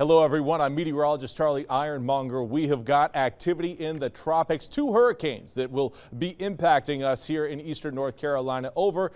Hello everyone, I'm meteorologist Charlie Ironmonger. We have got activity in the tropics, 2 hurricanes that will be impacting us here in eastern North Carolina over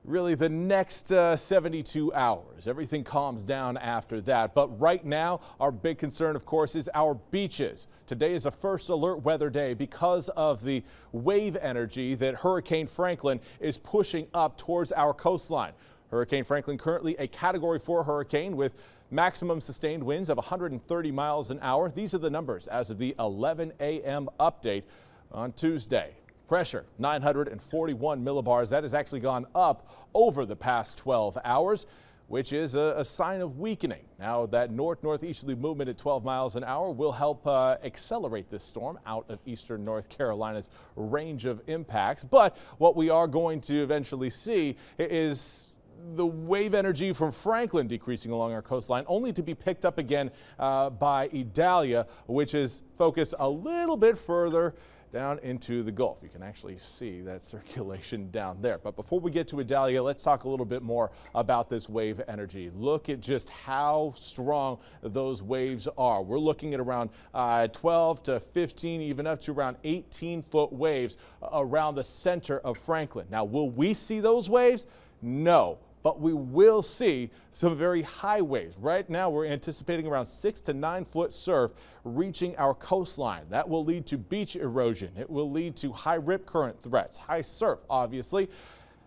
really the next 72 hours. Everything calms down after that. But right now, our big concern, of course, is our beaches. Today is a first alert weather day because of the wave energy that Hurricane Franklin is pushing up towards our coastline. Hurricane Franklin currently a Category 4 hurricane with maximum sustained winds of 130 miles an hour. These are the numbers as of the 11 a.m. update on Tuesday. Pressure 941 millibars. That has actually gone up over the past 12 hours, which is a sign of weakening. Now that northeasterly movement at 12 miles an hour will help accelerate this storm out of eastern North Carolina's range of impacts. But what we are going to eventually see is the wave energy from Franklin decreasing along our coastline, only to be picked up again by Idalia, which is focused a little bit further down into the Gulf. You can actually see that circulation down there. But before we get to Idalia, let's talk a little bit more about this wave energy. Look at just how strong those waves are. We're looking at around 12 to 15, even up to around 18-foot waves around the center of Franklin. Now, will we see those waves? No. But we will see some very high waves. Right now, we're anticipating around 6 to 9 foot surf reaching our coastline. That will lead to beach erosion. It will lead to high rip current threats, high surf, obviously,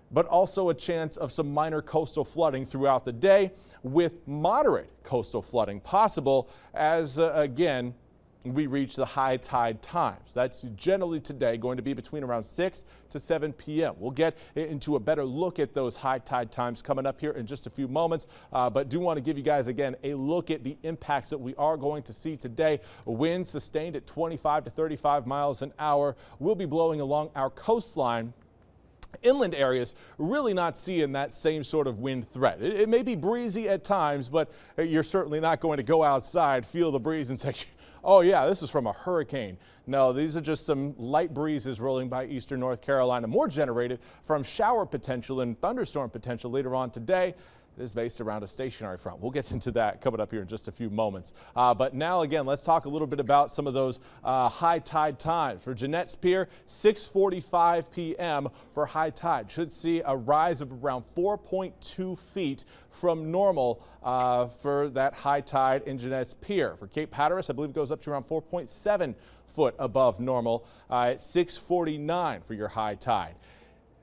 but also a chance of some minor coastal flooding throughout the day with moderate coastal flooding possible as, again, we reach the high tide times. That's generally today going to be between around 6 to 7 p.m. We'll get into a better look at those high tide times coming up here in just a few moments, but do want to give you guys again a look at the impacts that we are going to see today. Winds sustained at 25 to 35 miles an hour will be blowing along our coastline. Inland areas really not seeing that same sort of wind threat. It may be breezy at times, but you're certainly not going to go outside, feel the breeze and say, oh yeah, this is from a hurricane. No, these are just some light breezes rolling by eastern North Carolina, more generated from shower potential and thunderstorm potential later on today. It is based around a stationary front. We'll get into that coming up here in just a few moments. But now, again, let's talk a little bit about some of those high tide times. For Jeanette's Pier, 6:45 p.m. for high tide. Should see a rise of around 4.2 feet from normal for that high tide in Jeanette's Pier. For Cape Hatteras, I believe it goes up to around 4.7 foot above normal at 6:49 for your high tide.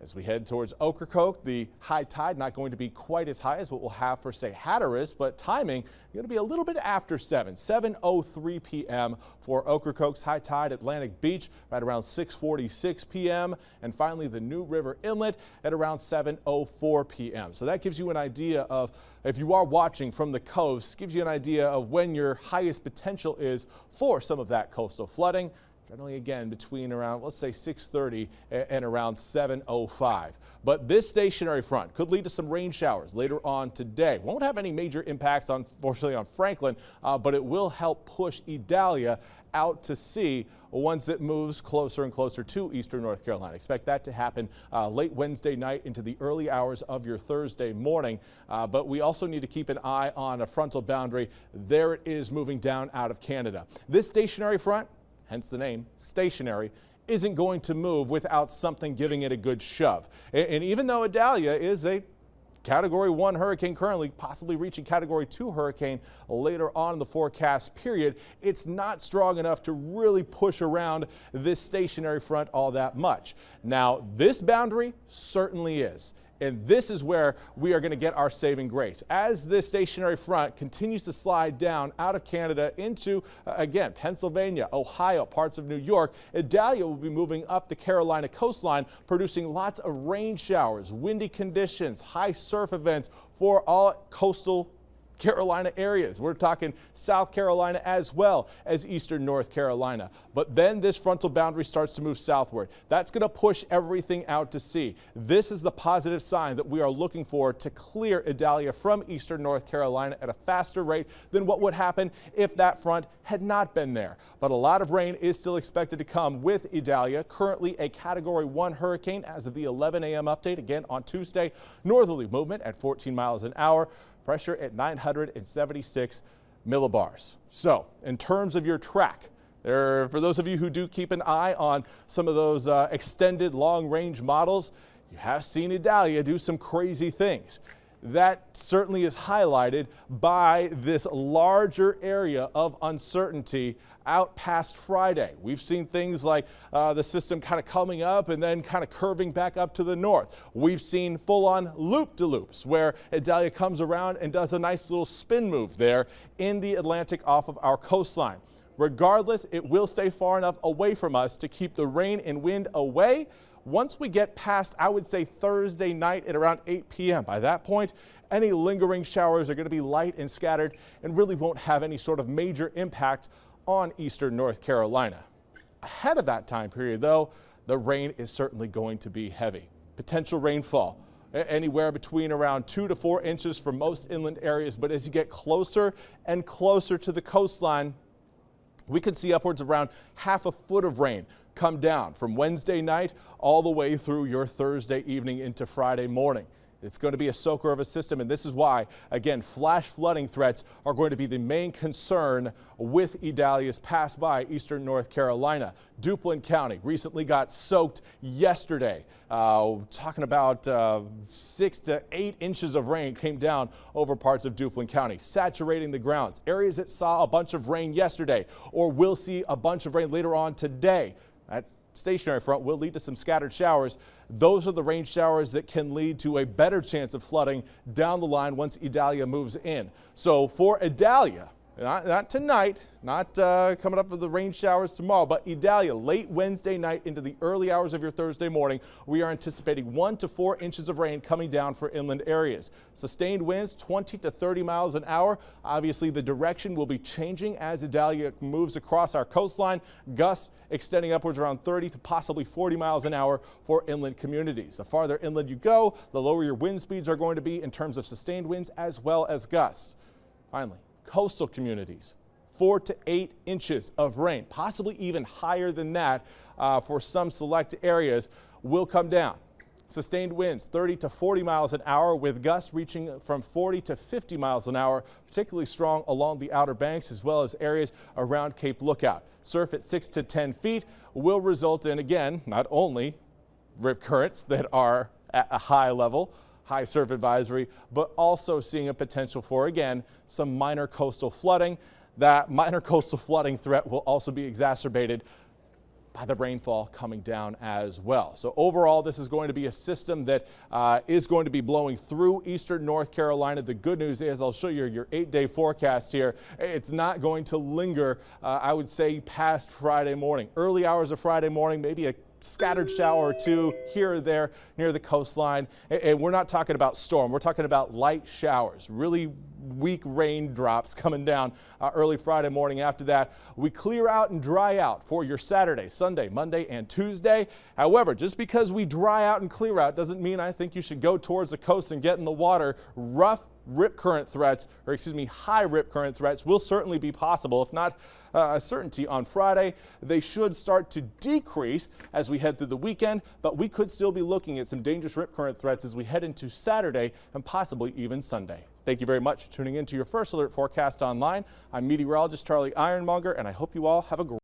As we head towards Ocracoke, the high tide not going to be quite as high as what we'll have for, say, Hatteras, but timing going to be a little bit after 7:03 p.m. for Ocracoke's high tide. Atlantic Beach right around 6:46 p.m. and finally the New River Inlet at around 7:04 p.m. So that gives you an idea of, if you are watching from the coast, gives you an idea of when your highest potential is for some of that coastal flooding. Generally, again, between around, let's say, 6:30 and around 7:05. But this stationary front could lead to some rain showers later on today. Won't have any major impacts, unfortunately, on Franklin, but it will help push Idalia out to sea once it moves closer and closer to eastern North Carolina. Expect that to happen late Wednesday night into the early hours of your Thursday morning. But we also need to keep an eye on a frontal boundary. There it is moving down out of Canada. This stationary front, hence the name, stationary, isn't going to move without something giving it a good shove. And even though Idalia is a Category 1 hurricane currently, possibly reaching Category 2 hurricane later on in the forecast period, it's not strong enough to really push around this stationary front all that much. Now, this boundary certainly is. And this is where we are going to get our saving grace. As this stationary front continues to slide down out of Canada into, again, Pennsylvania, Ohio, parts of New York, Idalia will be moving up the Carolina coastline, producing lots of rain showers, windy conditions, high surf events for all coastal Carolina areas. We're talking South Carolina as well as eastern North Carolina. But then this frontal boundary starts to move southward. That's going to push everything out to sea. This is the positive sign that we are looking for to clear Idalia from eastern North Carolina at a faster rate than what would happen if that front had not been there. But a lot of rain is still expected to come with Idalia, currently a Category 1 hurricane as of the 11 a.m. update again on Tuesday. Northerly movement at 14 miles an hour. Pressure at 976 millibars. So in terms of your track, for those of you who do keep an eye on some of those extended long-range models, you have seen Idalia do some crazy things. That certainly is highlighted by this larger area of uncertainty out past Friday. We've seen things like the system kind of coming up and then kind of curving back up to the north. We've seen full-on loop-de-loops where Idalia comes around and does a nice little spin move there in the Atlantic off of our coastline. Regardless, it will stay far enough away from us to keep the rain and wind away. Once we get past, I would say, Thursday night at around 8 p.m. By that point, any lingering showers are going to be light and scattered and really won't have any sort of major impact on eastern North Carolina. Ahead of that time period, though, the rain is certainly going to be heavy. Potential rainfall anywhere between around 2 to 4 inches for most inland areas, but as you get closer and closer to the coastline, we could see upwards of around ½ a foot of rain come down from Wednesday night all the way through your Thursday evening into Friday morning. It's going to be a soaker of a system, and this is why, again, flash flooding threats are going to be the main concern with Idalia's pass by eastern North Carolina. Duplin County recently got soaked yesterday. Talking about 6 to 8 inches of rain came down over parts of Duplin County, saturating the grounds. Areas that saw a bunch of rain yesterday or will see a bunch of rain later on today. That stationary front will lead to some scattered showers. Those are the rain showers that can lead to a better chance of flooding down the line once Idalia moves in. So for Idalia, not tonight, not coming up for the rain showers tomorrow, but Idalia late Wednesday night into the early hours of your Thursday morning, we are anticipating 1 to 4 inches of rain coming down for inland areas. Sustained winds 20 to 30 miles an hour. Obviously, the direction will be changing as Idalia moves across our coastline. Gusts extending upwards around 30 to possibly 40 miles an hour for inland communities. The farther inland you go, the lower your wind speeds are going to be in terms of sustained winds as well as gusts. Finally, coastal communities, 4 to 8 inches of rain, possibly even higher than that for some select areas, will come down. Sustained winds 30 to 40 miles an hour with gusts reaching from 40 to 50 miles an hour, particularly strong along the Outer Banks as well as areas around Cape Lookout. Surf at 6 to 10 feet will result in, again, not only rip currents that are at a high level, high surf advisory, but also seeing a potential for, again, some minor coastal flooding. That minor coastal flooding threat will also be exacerbated by the rainfall coming down as well. So overall, this is going to be a system that is going to be blowing through eastern North Carolina. The good news is, I'll show you your 8-day forecast here. It's not going to linger, I would say, past Friday morning. Early hours of Friday morning, maybe a scattered shower or two here or there near the coastline. And we're not talking about storm. We're talking about light showers, really weak raindrops coming down early Friday morning. After that, we clear out and dry out for your Saturday, Sunday, Monday, and Tuesday. However, just because we dry out and clear out doesn't mean I think you should go towards the coast and get in the water. Rough rip current threats, or excuse me, high rip current threats will certainly be possible, if not a certainty on Friday. They should start to decrease as we head through the weekend, but we could still be looking at some dangerous rip current threats as we head into Saturday and possibly even Sunday. Thank you very much for tuning in to your First Alert forecast online. I'm meteorologist Charlie Ironmonger, and I hope you all have a great